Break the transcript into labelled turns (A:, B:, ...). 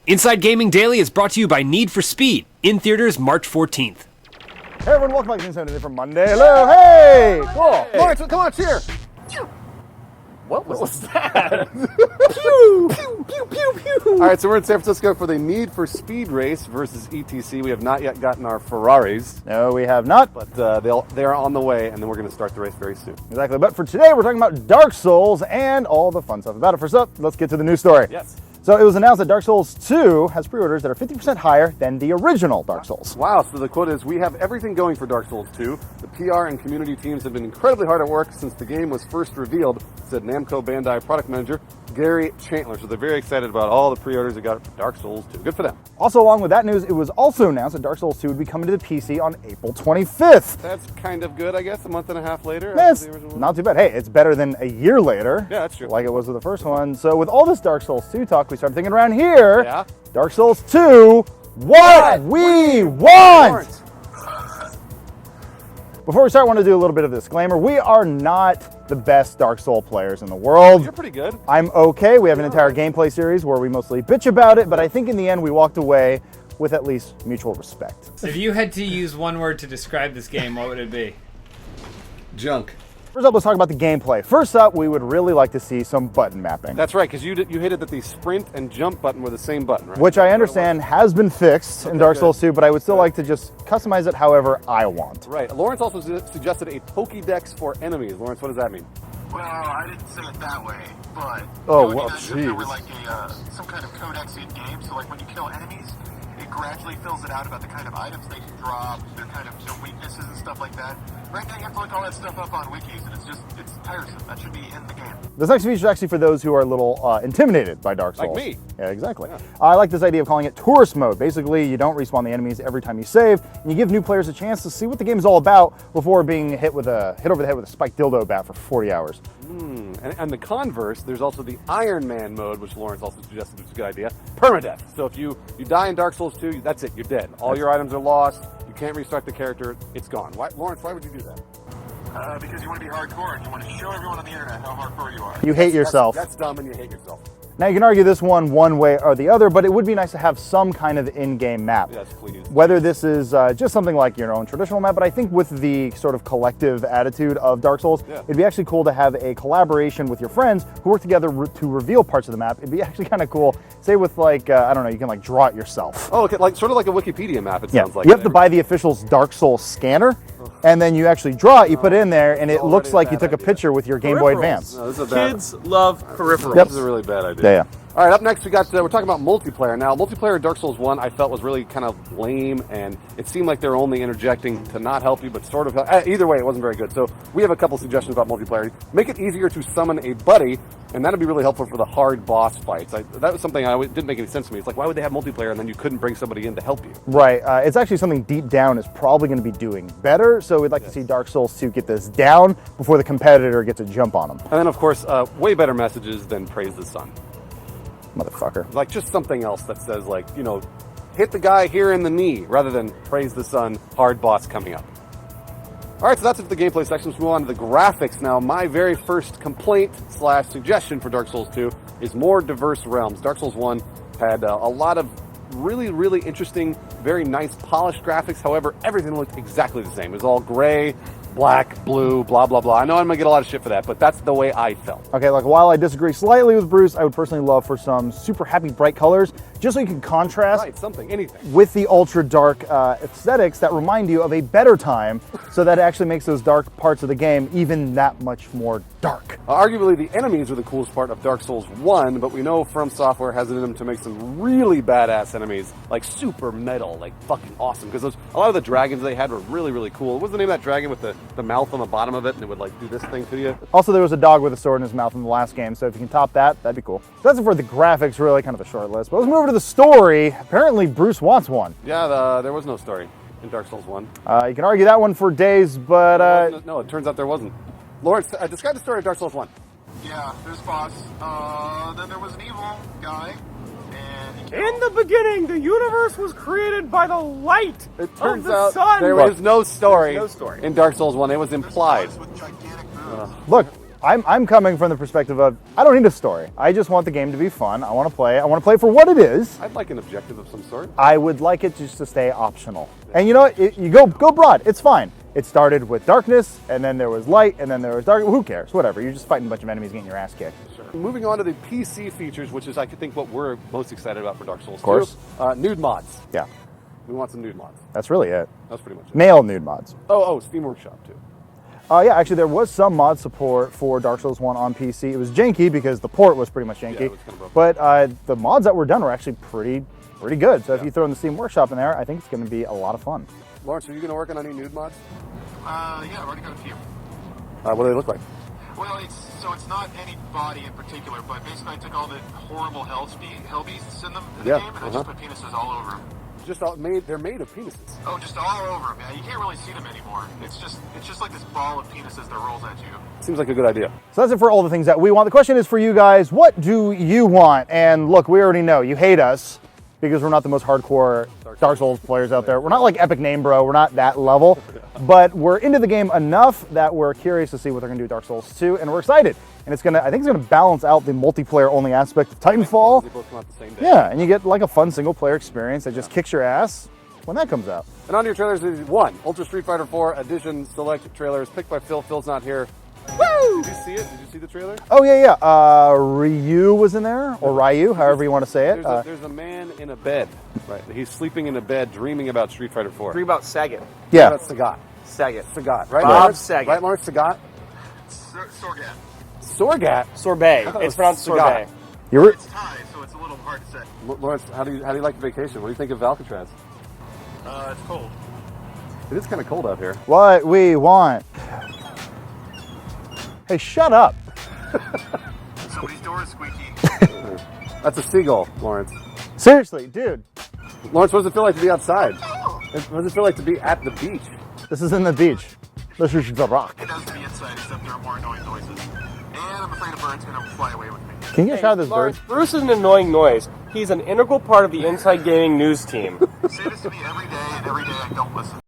A: Inside Gaming Daily is brought to you by Need for Speed, in theaters March 14th.
B: Hey everyone, welcome back to Inside Today from Monday. Hello, hey! Cool. Lawrence, come on, cheer!
C: What was that?
B: Pew! Pew, pew, pew, pew!
C: All right, so we're in San Francisco for the Need for Speed race versus ETC. We have not yet gotten our Ferraris,
B: No, we have not.
C: but they're on the way, and then we're going to start the race very soon.
B: Exactly, but for today we're talking about Dark Souls and all the fun stuff about it. First up, let's get to the news story.
C: Yes.
B: So it was announced that Dark Souls 2 has pre-orders that are 50% higher than the original Dark Souls.
C: Wow, so the quote is, we have everything going for Dark Souls 2. The PR and community teams have been incredibly hard at work since the game was first revealed, said Namco Bandai product manager Gary Chandler. So they're very excited about all the pre-orders they got for Dark Souls 2. Good for them.
B: Also, along with that news, it was also announced that Dark Souls 2 would be coming to the PC on April 25th.
C: That's kind of good, I guess, a month and a half later.
B: Yes,
C: after the original one.
B: not too bad. Hey, it's better than a year later.
C: Yeah, that's true.
B: Like it was with the first one. So with all this Dark Souls 2 talk, we started thinking around here,
C: Yeah.
B: Dark Souls 2, what we want!
C: Lawrence.
B: Before we start, I want to do a little bit of a disclaimer. We are not the best Dark Souls players in the world.
C: You're pretty good.
B: I'm okay. We have an entire gameplay series where we mostly bitch about it, but I think in the end we walked away with at least mutual respect.
D: If you had to use one word to describe this game, what would it be?
C: Junk.
B: First up, let's talk about the gameplay. First up, we would really like to see some button mapping.
C: That's right, because you hated that the sprint and jump button were the same button, right?
B: Which I understand has been fixed in
C: Okay,
B: Dark
C: good.
B: Souls 2, but I would still like to just customize it however I want.
C: Right. Lawrence also suggested a Pokédex for enemies. Lawrence, what does that mean?
E: Well, I didn't say it that way, but
B: Oh,
E: it would
B: well,
E: be nice if there were
B: jeez.
E: like some kind of codex in game. So like when you kill enemies, it gradually fills it out about the kind of items they can drop, their kind of their weaknesses and stuff like that. Right now you have to look all that stuff up on wikis, and it's tiresome. That should be in the game.
B: This next feature is actually for those who are a little intimidated by Dark
C: Like
B: Souls.
C: me.
B: Yeah, exactly. I like this idea of calling it tourist mode. Basically, you don't respawn the enemies every time you save, and you give new players a chance to see what the game is all about before being hit over the head with a spiked dildo bat for 40 hours.
C: And the converse, there's also the Iron Man mode, which Lawrence also suggested was a good idea. Permadeath. So if you die in Dark Souls 2, that's it. You're dead. All your items are lost. You can't restart the character. It's gone. Why, Lawrence, why would you do that?
E: Because you want to be hardcore and you want to show everyone on the internet how hardcore you are.
B: You hate yourself.
C: That's dumb and you hate yourself.
B: Now, you can argue this one way or the other, but it would be nice to have some kind of in-game map.
C: Yes, please.
B: Whether this is just something like your own traditional map, but I think with the sort of collective attitude of Dark Souls, it'd be actually cool to have a collaboration with your friends who work together to reveal parts of the map. It'd be actually kind of cool, say with like, I don't know, you can like draw it yourself.
C: Oh, okay, like sort of like a Wikipedia map, it sounds like.
B: You have to buy the official's Dark Souls scanner, and then you actually draw it, you put it in there, and it
C: already
B: looks
C: a
B: like you
C: bad
B: took a
C: idea.
B: picture with your Game Boy
F: Peripherals.
B: Advance.
C: No, this is a bad,
F: Kids love peripherals.
B: Yep.
C: This is a really bad idea.
B: Yeah.
C: All right, up next we're talking about multiplayer. Now, multiplayer Dark Souls 1 I felt was really kind of lame, and it seemed like they were only interjecting to not help you, but sort of help. Either way, it wasn't very good. So we have a couple suggestions about multiplayer. Make it easier to summon a buddy, and that'd be really helpful for the hard boss fights. That was something didn't make any sense to me. It's like, why would they have multiplayer and then you couldn't bring somebody in to help you?
B: Right. It's actually something deep down is probably going to be doing better, so we'd like to see Dark Souls 2 get this down before the competitor gets a jump on them.
C: And then, of course, way better messages than Praise the Sun.
B: Motherfucker.
C: Like just something else that says, like, hit the guy here in the knee rather than Praise the Sun, hard boss coming up. All right, so that's it for the gameplay section. Let's move on to the graphics now. My very first complaint / suggestion for Dark Souls 2 is more diverse realms. Dark Souls 1 had a lot of really, really interesting, very nice polished graphics. However, everything looked exactly the same. It was all gray, black, blue, blah, blah, blah. I know I'm going to get a lot of shit for that, but that's the way I felt.
B: Okay, like while I disagree slightly with Bruce, I would personally love for some super happy bright colors, just so you can contrast
C: Right, something, anything.
B: with the ultra dark aesthetics that remind you of a better time, so that it actually makes those dark parts of the game even that much more dark.
C: Arguably, the enemies are the coolest part of Dark Souls 1, but we know From Software has it in them to make some really badass enemies, like super metal, like fucking awesome. Because a lot of the dragons they had were really, really cool. What was the name of that dragon with the mouth on the bottom of it, and it would like do this thing to you?
B: Also, there was a dog with a sword in his mouth in the last game, so if you can top that, that'd be cool. So that's it for the graphics, really kind of a short list. But let's move over to the story. Apparently, Bruce wants one.
C: Yeah, there was no story in Dark Souls 1.
B: You can argue that one for days, but
C: No, it turns out there wasn't. Lawrence, describe the story of Dark Souls 1.
E: Yeah, there's boss. Then there was an evil guy, and he
F: In the beginning, the universe was created by the light
C: It
F: of
C: turns
F: the
C: out
F: sun.
C: there was no story,
F: There's no story.
C: in Dark Souls 1. It was implied.
E: with gigantic moves.
B: look, I'm coming from the perspective of I don't need a story. I just want the game to be fun. I want to play. I want to play for what it is.
C: I'd like an objective of some sort.
B: I would like it just to stay optional. And you know what? You go broad. It's fine. It started with darkness, and then there was light, and then there was dark. Who cares? Whatever. You're just fighting a bunch of enemies, getting your ass kicked.
C: Moving on to the PC features, which is I think what we're most excited about for Dark Souls 2.
B: Of course.
C: Nude mods.
B: Yeah,
C: We want some nude mods.
B: that's really it.
C: That's pretty much it.
B: Male nude mods.
C: Oh, Steam Workshop too.
B: Yeah, actually, there was some mod support for Dark Souls 1 on PC. It was janky because the port was pretty much janky.
C: Yeah, it was kinda broken.
B: But the mods that were done were actually pretty good. So if you throw in the Steam Workshop in there, I think it's going to be a lot of fun.
C: Lawrence, are you going to work on any nude mods?
E: Yeah, I've already got a few.
C: What do they look like?
E: Well, it's not any body in particular, but basically I took all the horrible hell beasts in the
C: Yeah,
E: game, and I just put penises all over them.
C: They're made of penises.
E: Oh, just all over them, man. You can't really see them anymore. It's just like this ball of penises that rolls at you.
C: Seems like a good idea.
B: So that's it for all the things that we want. The question is for you guys, what do you want? And look, we already know you hate us because we're not the most hardcore Dark Souls players out there. We're not like Epic Name Bro. We're not that level. But we're into the game enough that we're curious to see what they're going to do with Dark Souls 2, and we're excited. And I think it's going to balance out the multiplayer only aspect of Titanfall.
C: They both come out the same day.
B: Yeah, and you get like a fun single player experience that just kicks your ass when that comes out.
C: And on your trailers is one Ultra Street Fighter 4 Edition Select trailers picked by Phil. Phil's not here. Woo! Did you see it? Did you see the trailer?
B: Oh yeah. Ryu was in there, or Ryu, however you want to say it.
C: There's a man in a bed. Right. He's sleeping in a bed, dreaming about Street Fighter 4.
G: Dream about Sagat.
B: Yeah.
C: That's Sagat.
G: Sagat.
C: Right,
G: Bob
C: Lawrence?
G: Saget.
C: Right, Lawrence? Sagat?
E: Sorgat.
C: Sorgat?
G: Sorbet.
C: I thought it
G: It's
C: was
G: pronounced
C: Sagat.
G: sorbet.
B: You're
E: It's Thai, so it's a little hard to say.
C: Lawrence, how do you like the vacation? What do you think of Alcatraz?
E: It's cold.
C: It is kind of cold out here.
B: what we want. Hey, shut up.
E: Somebody's door is squeaky.
C: That's a seagull, Lawrence.
B: Seriously, dude.
C: Lawrence, what does it feel like to be outside? What does it feel like to be at the beach?
B: This is in the beach. This is the rock.
E: It does to be inside, except there are more annoying noises. And I'm afraid a bird's gonna fly away with me.
B: Can you get a shot of this bird?
G: Lawrence, Bruce is an annoying noise. He's an integral part of the Inside Gaming news team.
E: Say this to me every day, and every day I don't listen.